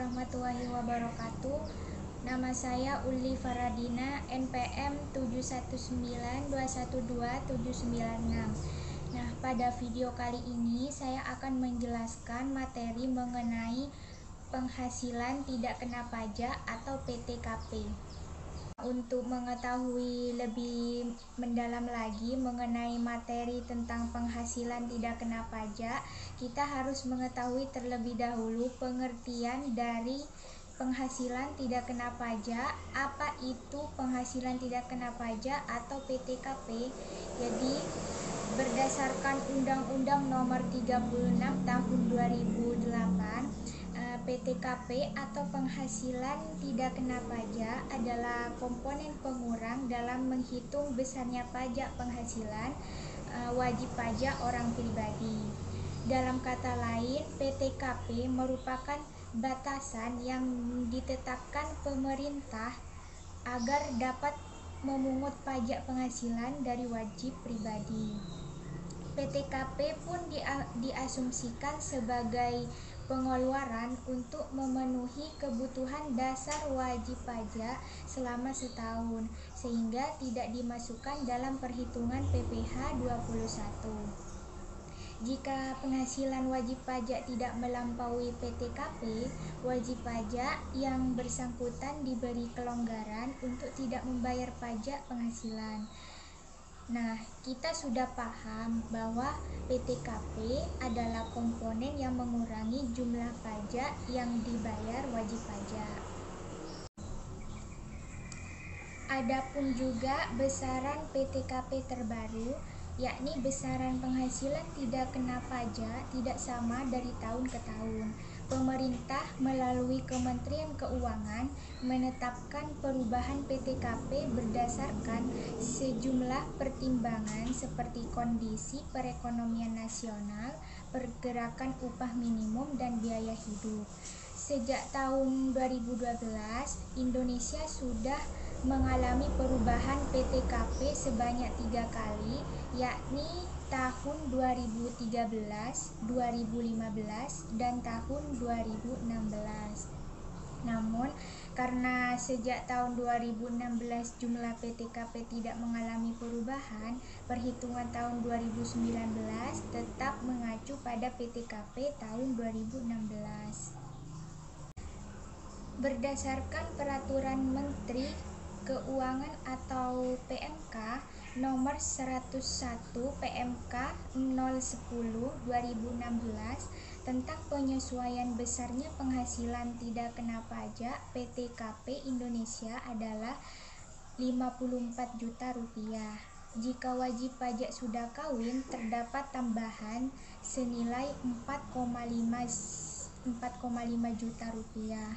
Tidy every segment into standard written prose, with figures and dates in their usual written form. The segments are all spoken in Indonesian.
warahmatullahi wabarakatuh. Nama saya Uli Faradina, NPM 719212796. Nah, pada video kali ini saya akan menjelaskan materi mengenai penghasilan tidak kena pajak atau PTKP. Untuk mengetahui lebih mendalam lagi mengenai materi tentang penghasilan tidak kena pajak, kita harus mengetahui terlebih dahulu pengertian dari penghasilan tidak kena pajak. Apa itu penghasilan tidak kena pajak atau PTKP? Jadi, berdasarkan Undang-Undang Nomor 36 Tahun 2008, PTKP atau penghasilan tidak kena pajak adalah komponen pengurang dalam menghitung besarnya pajak penghasilan wajib pajak orang pribadi. Dalam kata lain, PTKP merupakan batasan yang ditetapkan pemerintah agar dapat memungut pajak penghasilan dari wajib pribadi. PTKP pun diasumsikan sebagai pengeluaran untuk memenuhi kebutuhan dasar wajib pajak selama setahun, sehingga tidak dimasukkan dalam perhitungan PPh 21. Jika penghasilan wajib pajak tidak melampaui PTKP, wajib pajak yang bersangkutan diberi kelonggaran untuk tidak membayar pajak penghasilan. Nah, kita sudah paham bahwa PTKP adalah komponen yang mengurangi jumlah pajak yang dibayar wajib pajak. Adapun juga besaran PTKP terbaru, yakni besaran penghasilan tidak kena pajak tidak sama dari tahun ke tahun. Pemerintah melalui Kementerian Keuangan menetapkan perubahan PTKP berdasarkan sejumlah pertimbangan seperti kondisi perekonomian nasional, pergerakan upah minimum, dan biaya hidup. Sejak tahun 2012, Indonesia sudah mengalami perubahan PTKP sebanyak 3 kali, yakni tahun 2013, 2015, dan tahun 2016. Namun, karena sejak tahun 2016 jumlah PTKP tidak mengalami perubahan, perhitungan tahun 2019 tetap mengacu pada PTKP tahun 2016. Berdasarkan Peraturan Menteri Keuangan atau PMK Nomor 101 PMK 010/2016 tentang penyesuaian besarnya penghasilan tidak kena pajak, PTKP Indonesia adalah 54 juta rupiah. Jika wajib pajak sudah kawin, terdapat tambahan senilai 4,5 juta rupiah.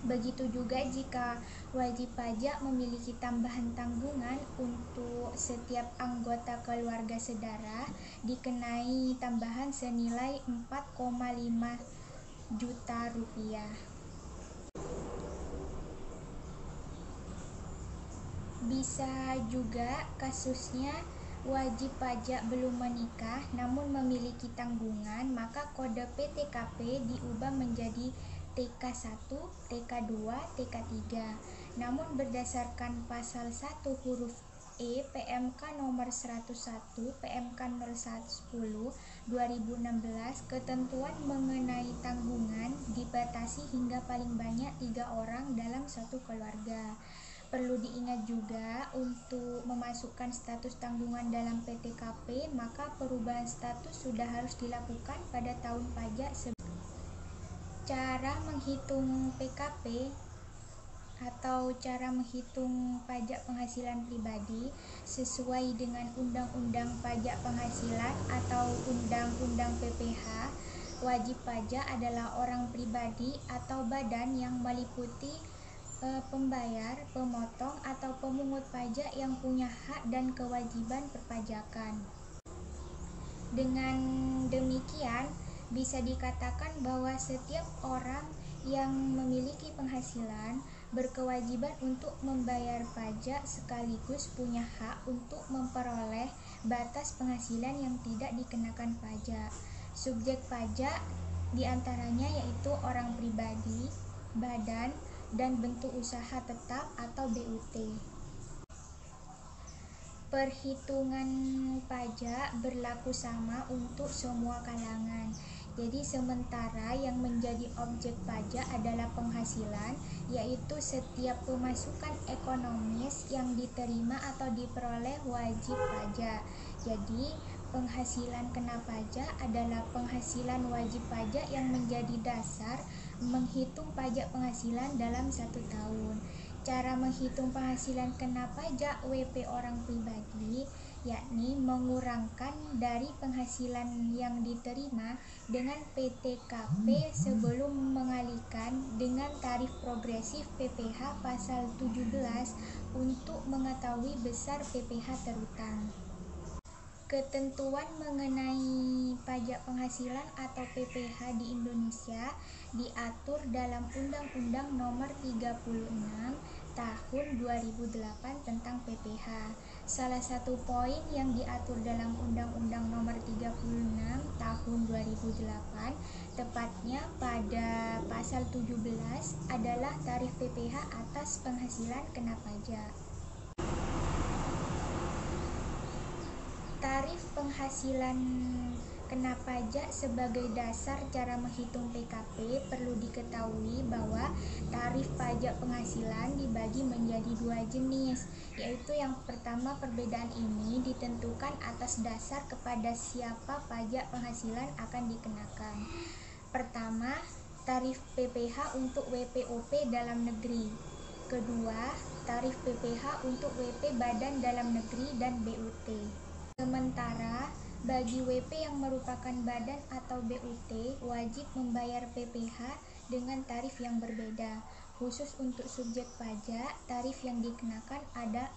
Begitu juga jika wajib pajak memiliki tambahan tanggungan untuk setiap anggota keluarga saudara, dikenai tambahan senilai 4,5 juta rupiah. Bisa juga kasusnya wajib pajak belum menikah namun memiliki tanggungan, maka kode PTKP diubah menjadi TK1, TK2, TK3. Namun berdasarkan pasal 1 huruf E PMK nomor 101 PMK 0110/2016, ketentuan mengenai tanggungan dibatasi hingga paling banyak 3 orang dalam satu keluarga. Perlu diingat juga untuk memasukkan status tanggungan dalam PTKP, maka perubahan status sudah harus dilakukan pada tahun pajak sebelumnya. Cara menghitung PKP atau cara menghitung pajak penghasilan pribadi sesuai dengan Undang-Undang Pajak Penghasilan atau Undang-Undang PPh. Wajib pajak adalah orang pribadi atau badan yang meliputi pembayar, pemotong, atau pemungut pajak yang punya hak dan kewajiban perpajakan. Dengan demikian, bisa dikatakan bahwa setiap orang yang memiliki penghasilan berkewajiban untuk membayar pajak sekaligus punya hak untuk memperoleh batas penghasilan yang tidak dikenakan pajak. Subjek pajak diantaranya yaitu orang pribadi, badan, dan bentuk usaha tetap atau BUT. Perhitungan pajak berlaku sama untuk semua kalangan. Jadi sementara yang menjadi objek pajak adalah penghasilan, yaitu setiap pemasukan ekonomis yang diterima atau diperoleh wajib pajak. Jadi penghasilan kena pajak adalah penghasilan wajib pajak yang menjadi dasar menghitung pajak penghasilan dalam 1 tahun. Cara menghitung penghasilan kena pajak WP orang pribadi, yakni mengurangkan dari penghasilan yang diterima dengan PTKP sebelum mengalihkan dengan tarif progresif PPh pasal 17 untuk mengetahui besar PPh terutang. Ketentuan mengenai pajak penghasilan atau PPh di Indonesia diatur dalam Undang-Undang Nomor 36 Tahun 2008 tentang PPh. Salah satu poin yang diatur dalam Undang-Undang Nomor 36 Tahun 2008, tepatnya pada pasal 17, adalah tarif PPh atas penghasilan kena pajak. Tarif penghasilan kena pajak sebagai dasar cara menghitung PKP. Perlu diketahui bahwa tarif pajak penghasilan dibagi menjadi 2 jenis, yaitu yang pertama, perbedaan ini ditentukan atas dasar kepada siapa pajak penghasilan akan dikenakan. Pertama, tarif PPh untuk WPOP dalam negeri. Kedua, tarif PPh untuk WP badan dalam negeri dan BUT. Sementara, bagi WP yang merupakan badan atau BUT, wajib membayar PPh dengan tarif yang berbeda. Khusus untuk subjek pajak, tarif yang dikenakan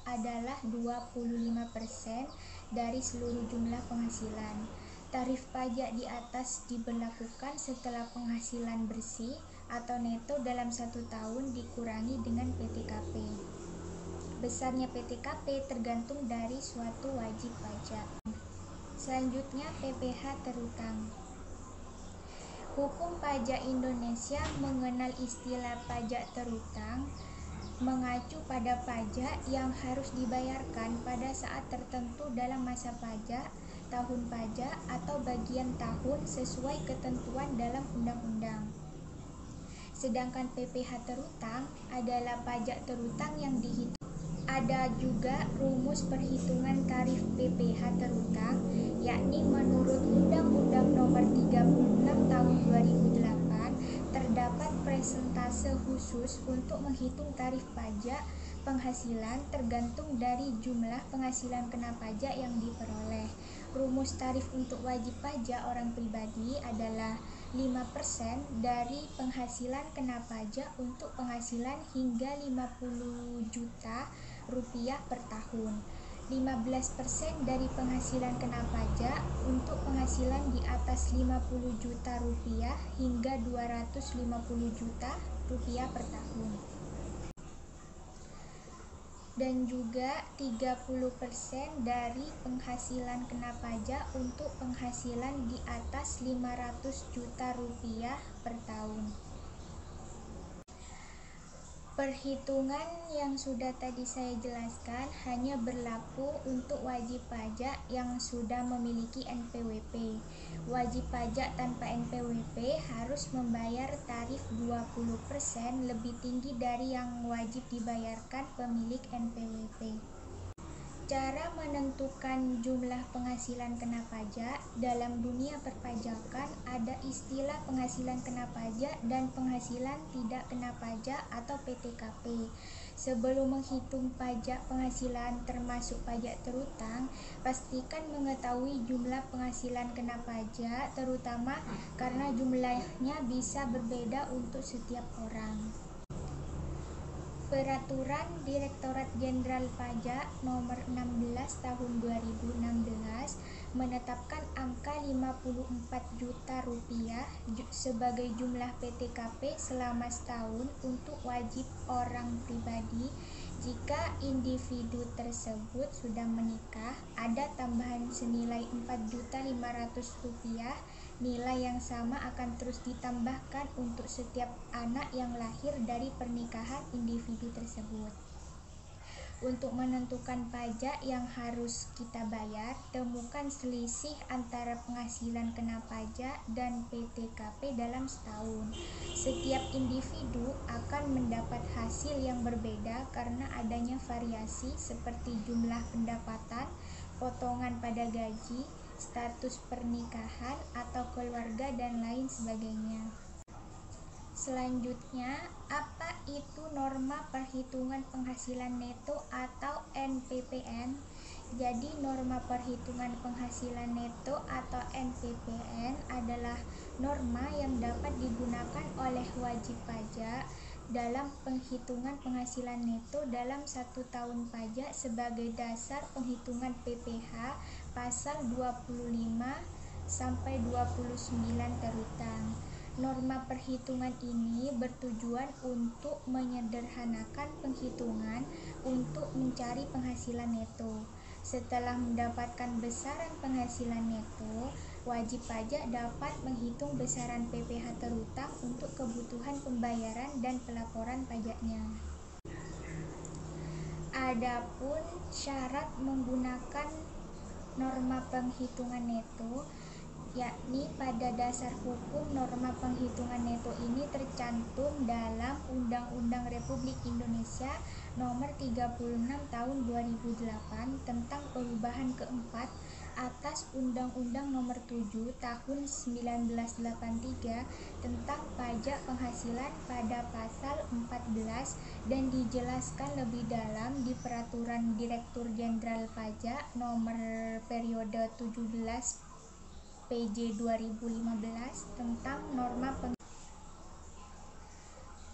adalah 25% dari seluruh jumlah penghasilan. Tarif pajak di atas diberlakukan setelah penghasilan bersih atau neto dalam 1 tahun dikurangi dengan PTKP. Besarnya PTKP tergantung dari suatu wajib pajak. Selanjutnya, PPh terutang. Hukum pajak Indonesia mengenal istilah pajak terutang mengacu pada pajak yang harus dibayarkan pada saat tertentu dalam masa pajak, tahun pajak, atau bagian tahun sesuai ketentuan dalam undang-undang. Sedangkan PPh terutang adalah pajak terutang yang dihitung. Ada juga rumus perhitungan tarif PPh terutang, yakni menurut Undang-Undang Nomor 36 Tahun 2008 terdapat persentase khusus untuk menghitung tarif pajak penghasilan tergantung dari jumlah penghasilan kena pajak yang diperoleh. Rumus tarif untuk wajib pajak orang pribadi adalah 5% dari penghasilan kena pajak untuk penghasilan hingga 50 juta rupiah per tahun, 15% dari penghasilan kena pajak untuk penghasilan di atas 50 juta rupiah hingga 250 juta rupiah per tahun, dan juga 30% dari penghasilan kena pajak untuk penghasilan di atas 500 juta rupiah per tahun. Perhitungan yang sudah tadi saya jelaskan hanya berlaku untuk wajib pajak yang sudah memiliki NPWP. Wajib pajak tanpa NPWP harus membayar tarif 20% lebih tinggi dari yang wajib dibayarkan pemilik NPWP. Cara menentukan jumlah penghasilan kena pajak dalam dunia perpajakan ada istilah penghasilan kena pajak dan penghasilan tidak kena pajak atau PTKP. Sebelum menghitung pajak penghasilan termasuk pajak terutang, pastikan mengetahui jumlah penghasilan kena pajak, terutama karena jumlahnya bisa berbeda untuk setiap orang. Peraturan Direktorat Jenderal Pajak Nomor 16 Tahun 2016 menetapkan angka 54 juta rupiah sebagai jumlah PTKP selama setahun untuk wajib orang pribadi. Jika individu tersebut sudah menikah, ada tambahan senilai 4.500 rupiah Nilai yang sama akan terus ditambahkan untuk setiap anak yang lahir dari pernikahan individu tersebut. Untuk menentukan pajak yang harus kita bayar, temukan selisih antara penghasilan kena pajak dan PTKP dalam setahun. Setiap individu akan mendapat hasil yang berbeda karena adanya variasi seperti jumlah pendapatan, potongan pada gaji, status pernikahan atau keluarga, dan lain sebagainya. Selanjutnya, apa itu norma perhitungan penghasilan neto atau NPPN? Jadi, norma perhitungan penghasilan neto atau NPPN adalah norma yang dapat digunakan oleh wajib pajak dalam penghitungan penghasilan neto dalam 1 tahun pajak sebagai dasar penghitungan PPh pasal 25 sampai 29 terutang. Norma perhitungan ini bertujuan untuk menyederhanakan penghitungan untuk mencari penghasilan neto. Setelah mendapatkan besaran penghasilan neto, wajib pajak dapat menghitung besaran PPh terutang untuk kebutuhan pembayaran dan pelaporan pajaknya. Adapun syarat menggunakan norma penghitungan neto, yakni pada dasar hukum norma penghitungan neto ini tercantum dalam Undang-Undang Republik Indonesia Nomor 36 Tahun 2008 tentang perubahan keempat atas Undang-Undang Nomor 7 Tahun 1983 tentang pajak penghasilan pada pasal 14 dan dijelaskan lebih dalam di Peraturan Direktur Jenderal Pajak Nomor periode 17 PJ 2015 tentang norma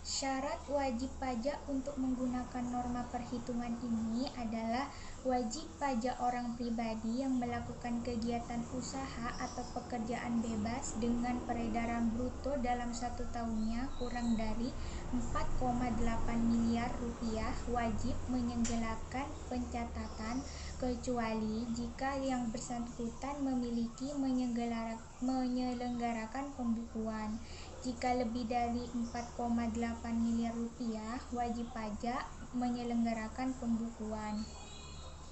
Syarat wajib pajak untuk menggunakan norma perhitungan ini adalah wajib pajak orang pribadi yang melakukan kegiatan usaha atau pekerjaan bebas dengan peredaran bruto dalam 1 tahunnya kurang dari 4,8 miliar rupiah wajib menyegelkan pencatatan, kecuali jika yang bersangkutan memiliki menyelenggarakan pembukuan. Jika lebih dari 4,8 miliar rupiah, wajib pajak menyelenggarakan pembukuan.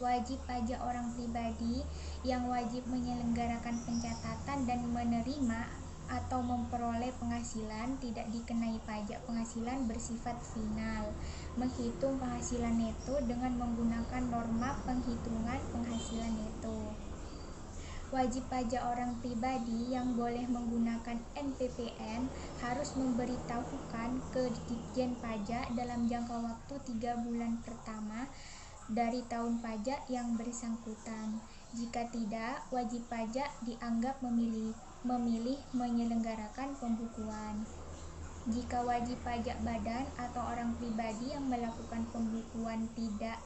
Wajib pajak orang pribadi yang wajib menyelenggarakan pencatatan dan menerima atau memperoleh penghasilan tidak dikenai pajak penghasilan bersifat final. Menghitung penghasilan neto dengan menggunakan norma penghitungan penghasilan neto. Wajib pajak orang pribadi yang boleh menggunakan NPPN harus memberitahukan ke Ditjen Pajak dalam jangka waktu 3 bulan pertama dari tahun pajak yang bersangkutan. Jika tidak, wajib pajak dianggap memilih menyelenggarakan pembukuan. Jika wajib pajak badan atau orang pribadi yang melakukan pembukuan tidak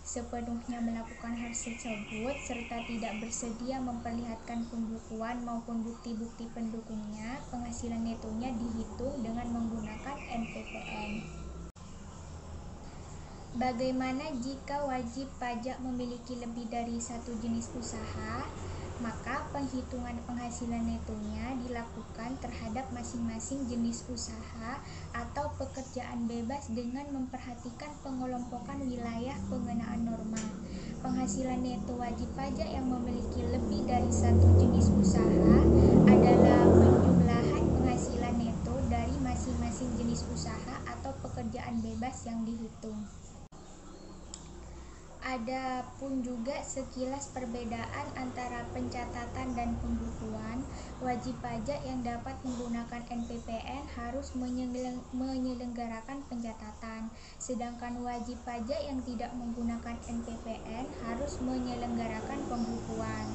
sepenuhnya melakukan hal tersebut serta tidak bersedia memperlihatkan pembukuan maupun bukti-bukti pendukungnya, penghasilan netonya dihitung dengan menggunakan NPPN. Bagaimana jika wajib pajak memiliki lebih dari satu jenis usaha? Maka penghitungan penghasilan netonya dilakukan terhadap masing-masing jenis usaha atau pekerjaan bebas dengan memperhatikan pengelompokan wilayah pengenaan norma. Penghasilan neto wajib pajak yang memiliki lebih dari satu jenis usaha adalah penjumlahan penghasilan neto dari masing-masing jenis usaha atau pekerjaan bebas yang dihitung. Ada pun juga sekilas perbedaan antara pencatatan dan pembukuan. Wajib pajak yang dapat menggunakan NPPN harus menyelenggarakan pencatatan, sedangkan wajib pajak yang tidak menggunakan NPPN harus menyelenggarakan pembukuan.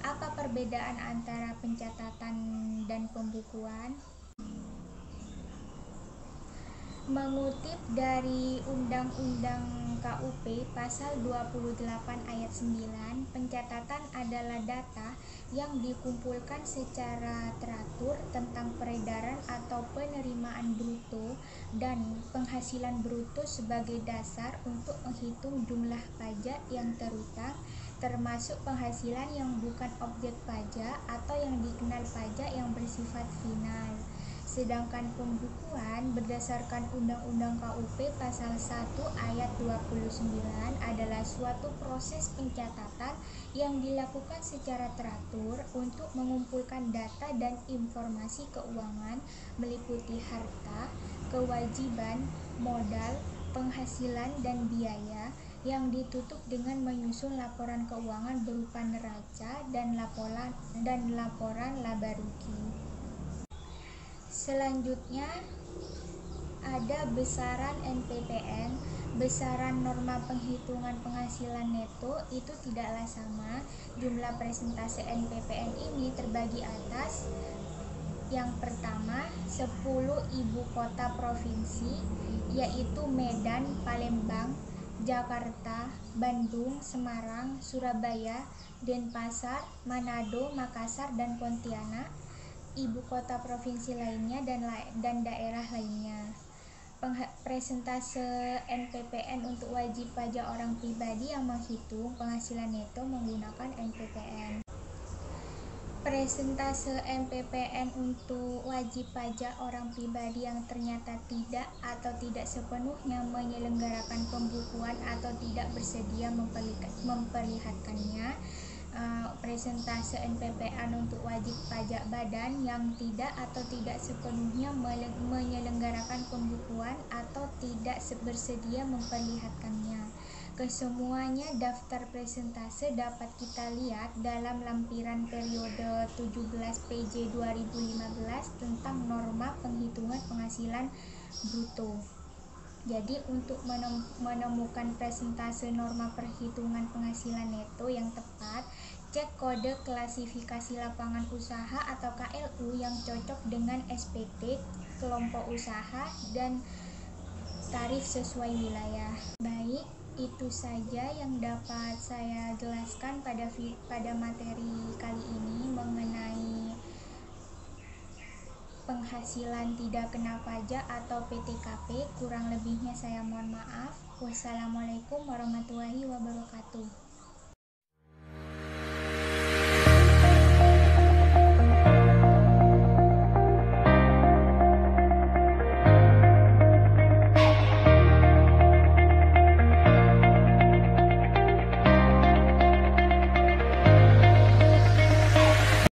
Apa perbedaan antara pencatatan dan pembukuan? Mengutip dari Undang-Undang KUP Pasal 28 Ayat 9, pencatatan adalah data yang dikumpulkan secara teratur tentang peredaran atau penerimaan bruto dan penghasilan bruto sebagai dasar untuk menghitung jumlah pajak yang terutang termasuk penghasilan yang bukan objek pajak atau yang dikenal pajak yang bersifat final. Sedangkan pembukuan berdasarkan Undang-Undang KUP Pasal 1 Ayat 29 adalah suatu proses pencatatan yang dilakukan secara teratur untuk mengumpulkan data dan informasi keuangan meliputi harta, kewajiban, modal, penghasilan, dan biaya yang ditutup dengan menyusun laporan keuangan berupa neraca dan laporan laba rugi. Selanjutnya ada besaran NPPN. Besaran norma penghitungan penghasilan neto itu tidaklah sama. Jumlah persentase NPPN ini terbagi atas. Yang pertama, 10 ibu kota provinsi, yaitu Medan, Palembang, Jakarta, Bandung, Semarang, Surabaya, Denpasar, Manado, Makassar, dan Pontianak. Ibu kota provinsi lainnya dan daerah lainnya. Presentase NPPN untuk wajib pajak orang pribadi yang menghitung penghasilan neto menggunakan NPPN. Presentase NPPN untuk wajib pajak orang pribadi yang ternyata tidak sepenuhnya menyelenggarakan pembukuan atau tidak bersedia memperlihatkannya. Presentase NPPN untuk wajib pajak badan yang tidak sepenuhnya menyelenggarakan pembukuan atau tidak bersedia memperlihatkannya. Kesemuanya daftar presentase dapat kita lihat dalam lampiran periode 17 PJ 2015 tentang norma penghitungan penghasilan bruto. Jadi untuk menemukan presentase norma perhitungan penghasilan neto yang tepat, cek kode klasifikasi lapangan usaha atau KLU yang cocok dengan SPT, kelompok usaha, dan tarif sesuai wilayah. Baik, itu saja yang dapat saya jelaskan pada materi kali ini mengenai penghasilan tidak kena pajak atau PTKP. Kurang lebihnya saya mohon maaf. Wassalamualaikum warahmatullahi wabarakatuh.